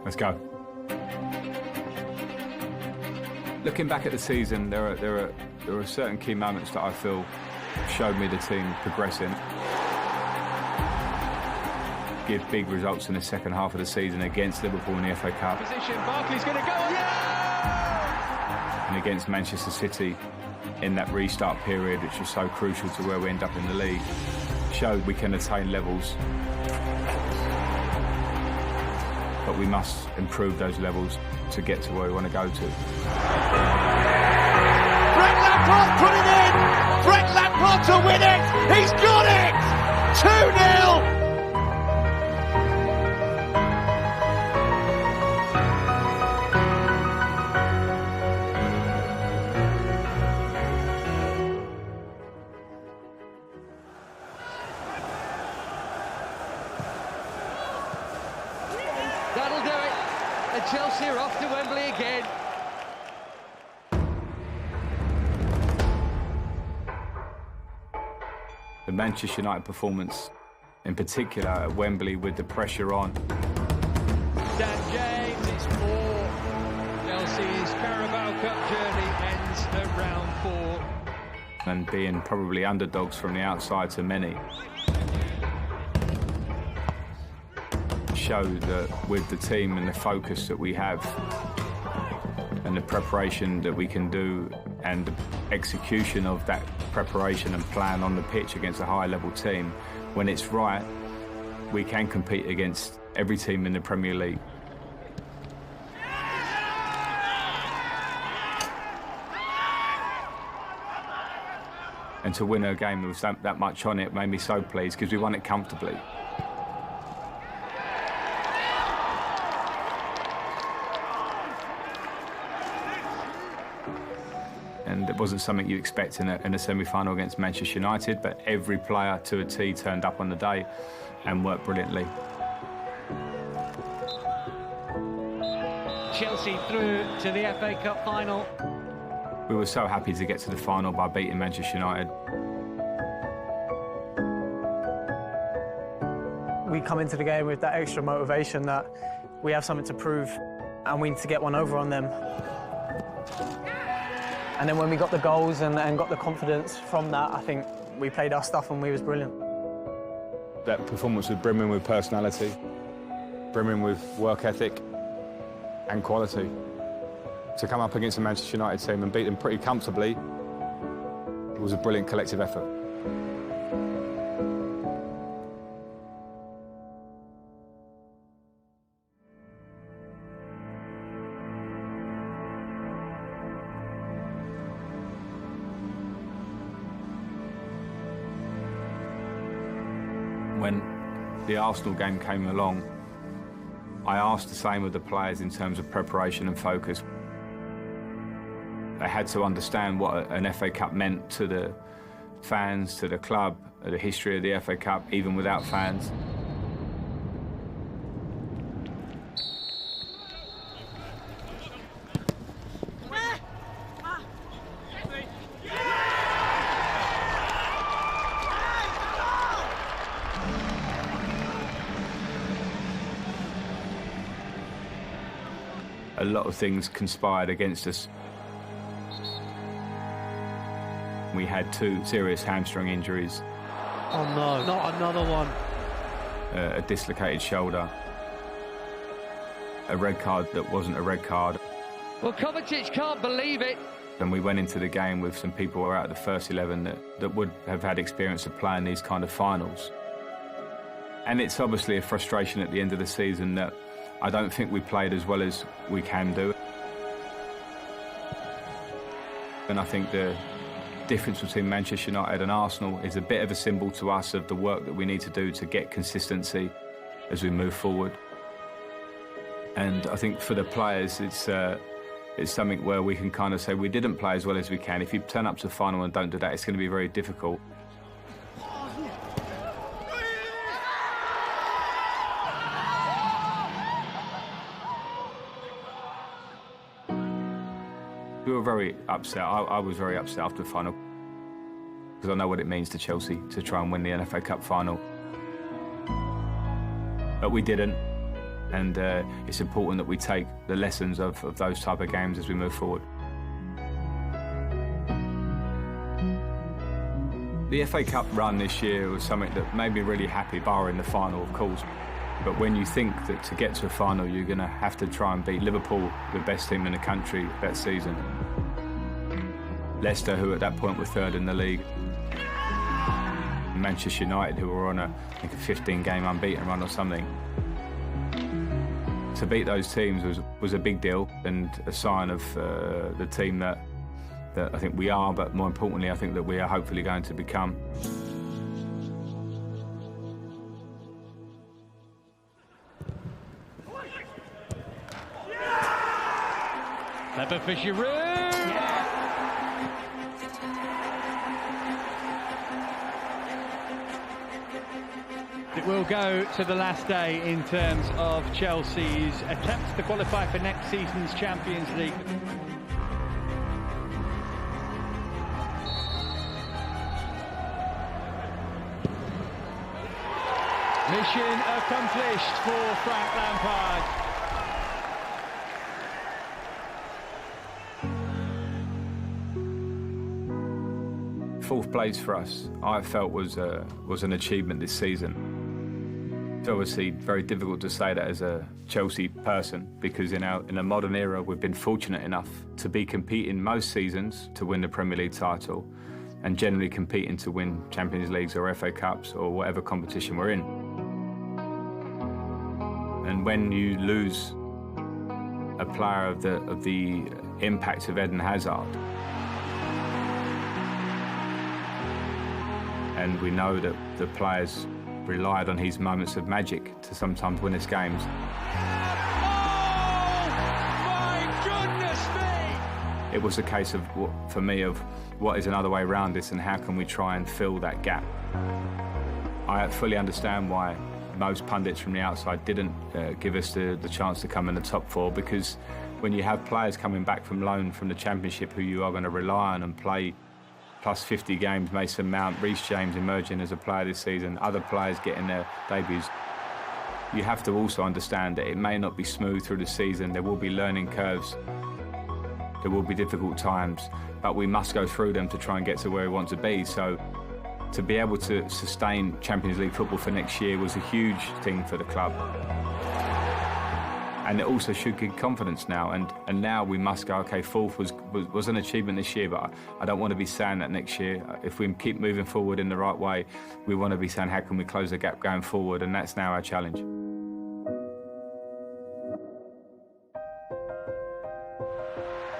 Let's go. Looking back at the season, there are certain key moments that I feel showed me the team progressing. Give big results in the second half of the season against Liverpool in the FA Cup. Position, Barkley's going to go. Yeah! And against Manchester City in that restart period, which is so crucial to where we end up in the league, showed we can attain levels. But we must improve those levels to get to where we want to go to. Frank Lampard put it in! Frank Lampard to win it! He's got it! 2-0! That'll do it. And Chelsea are off to Wembley again. The Manchester United performance, in particular at Wembley with the pressure on. Dan James, it's 4. Chelsea's Carabao Cup journey ends at round 4. And being probably underdogs from the outside to many. Show that with the team and the focus that we have and the preparation that we can do and the execution of that preparation and plan on the pitch against a high-level team, when it's right, we can compete against every team in the Premier League. And to win a game with that much on it made me so pleased because we won it comfortably. And it wasn't something you expect in a semi-final against Manchester United, but every player to a T turned up on the day and worked brilliantly. Chelsea through to the FA Cup final. We were so happy to get to the final by beating Manchester United. We come into the game with that extra motivation that we have something to prove and we need to get one over on them. And then when we got the goals and got the confidence from that, I think we played our stuff and we was brilliant. That performance was brimming with personality, brimming with work ethic and quality. To come up against a Manchester United team and beat them pretty comfortably, it was a brilliant collective effort. When the Arsenal game came along, I asked the same of the players in terms of preparation and focus. They had to understand what an FA Cup meant to the fans, to the club, the history of the FA Cup, even without fans. A lot of things conspired against us. We had 2 serious hamstring injuries. Oh no, not another one. A dislocated shoulder. A red card that wasn't a red card. Well, Kovacic can't believe it. And we went into the game with some people who were out of the first 11 that would have had experience of playing these kind of finals. And it's obviously a frustration at the end of the season that I don't think we played as well as we can do. And I think the difference between Manchester United and Arsenal is a bit of a symbol to us of the work that we need to do to get consistency as we move forward. And I think for the players, it's something where we can kind of say we didn't play as well as we can. If you turn up to the final and don't do that, it's going to be very difficult. We were very upset. I was very upset after the final because I know what it means to Chelsea to try and win the FA Cup final. But we didn't. And it's important that we take the lessons of those type of games as we move forward. The FA Cup run this year was something that made me really happy, barring the final, of course. But when you think that to get to a final, you're going to have to try and beat Liverpool, the best team in the country that season. Leicester, who at that point were third in the league. Manchester United, who were on I think a 15-game unbeaten run or something. To beat those teams was a big deal and a sign of the team that I think we are, but more importantly, I think that we are hopefully going to become. Clever for Giroud. It will go to the last day in terms of Chelsea's attempts to qualify for next season's Champions League. Mission accomplished for Frank Lampard. Fourth place for us, I felt was an achievement this season. It's obviously very difficult to say that as a Chelsea person, because in a modern era we've been fortunate enough to be competing most seasons to win the Premier League title, and generally competing to win Champions Leagues or FA Cups or whatever competition we're in. And when you lose a player of the impact of Eden Hazard, and we know that the players relied on his moments of magic to sometimes win us games. Oh, my goodness me! It was a case of, for me, of what is another way around this and how can we try and fill that gap. I fully understand why most pundits from the outside didn't give us the chance to come in the top four, because when you have players coming back from loan from the Championship who you are going to rely on and play plus 50 games, Mason Mount, Reece James emerging as a player this season, other players getting their debuts. You have to also understand that it may not be smooth through the season. There will be learning curves. There will be difficult times, but we must go through them to try and get to where we want to be. So to be able to sustain Champions League football for next year was a huge thing for the club. And it also should give confidence now. And now we must go, okay, fourth was an achievement this year, but I don't want to be saying that next year. If we keep moving forward in the right way, we want to be saying, how can we close the gap going forward? And that's now our challenge.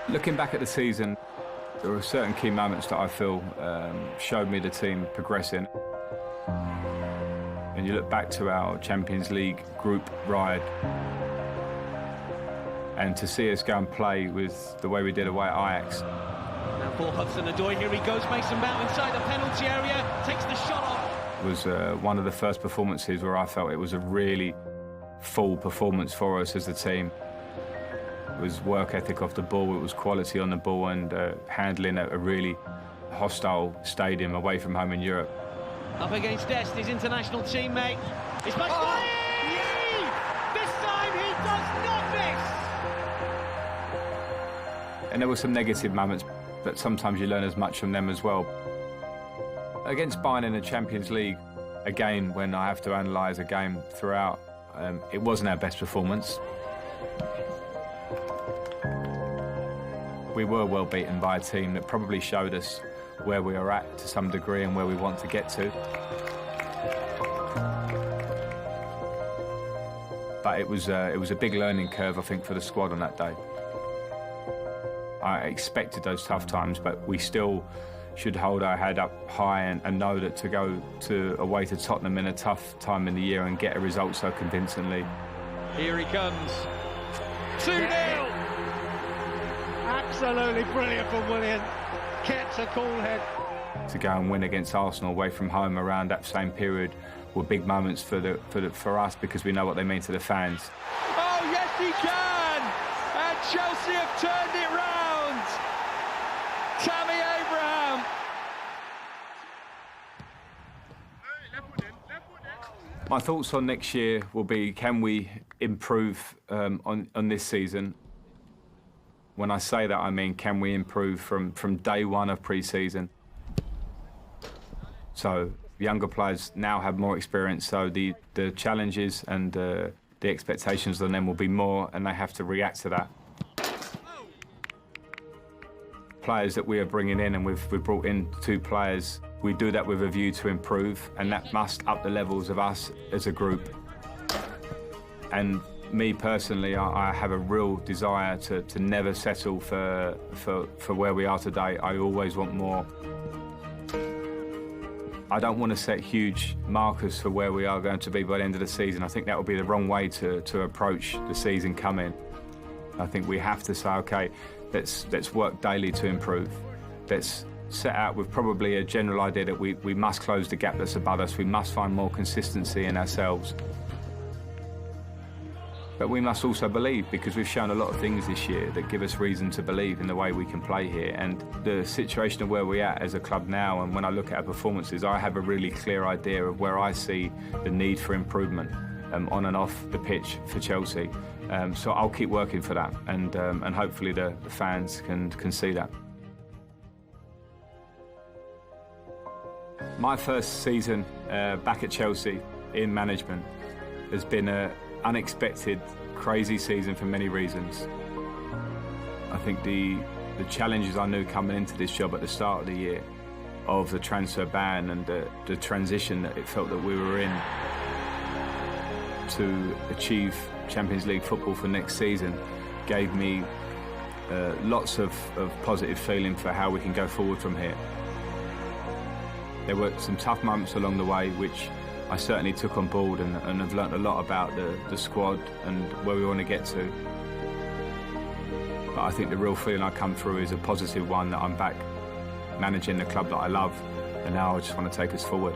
Looking back at the season, there were certain key moments that I feel showed me the team progressing. And you look back to our Champions League group ride, and to see us go and play with the way we did away at Ajax. Now for Hudson-Odoi, here he goes, Mason Mount inside the penalty area, takes the shot off. It was one of the first performances where I felt it was a really full performance for us as a team. It was work ethic off the ball, it was quality on the ball, and handling a really hostile stadium away from home in Europe. Up against Dest, his international teammate. It's Batshuayi! This time he does not miss! And there were some negative moments, but sometimes you learn as much from them as well. Against Bayern in the Champions League, again, when I have to analyse a game throughout, it wasn't our best performance. We were well beaten by a team that probably showed us where we are at to some degree and where we want to get to. But it was a big learning curve, I think, for the squad on that day. I expected those tough times, but we still should hold our head up high and know that to go away to Tottenham in a tough time in the year and get a result so convincingly. Here he comes. 2-0! Absolutely brilliant from Willian. Gets a cool head. To go and win against Arsenal away from home around that same period were big moments for us, because we know what they mean to the fans. Oh yes he can! And Chelsea have turned it round! Tammy Abraham! My thoughts on next year will be, can we improve on this season? When I say that, I mean, can we improve from day one of pre-season? So younger players now have more experience, so the challenges and the expectations on them will be more, and they have to react to that. Players that we are bringing in, and we've brought in 2 players, we do that with a view to improve, and that must up the levels of us as a group. And me personally, I have a real desire to never settle for where we are today. I always want more. I don't want to set huge markers for where we are going to be by the end of the season. I think that would be the wrong way to approach the season coming. I think we have to say, okay, let's work daily to improve. Let's set out with probably a general idea that we must close the gap that's above us. We must find more consistency in ourselves. But we must also believe, because we've shown a lot of things this year that give us reason to believe in the way we can play here. And the situation of where we're at as a club now, and when I look at our performances, I have a really clear idea of where I see the need for improvement on and off the pitch for Chelsea. So I'll keep working for that, and hopefully the fans can see that. My first season back at Chelsea in management has been an unexpected, crazy season for many reasons. I think the challenges I knew coming into this job at the start of the year, of the transfer ban and the transition that it felt that we were in to achieve Champions League football for next season, gave me lots of positive feeling for how we can go forward from here. There were some tough moments along the way which I certainly took on board, and have learnt a lot about the squad and where we want to get to. But I think the real feeling I come through is a positive one, that I'm back managing the club that I love, and now I just want to take us forward.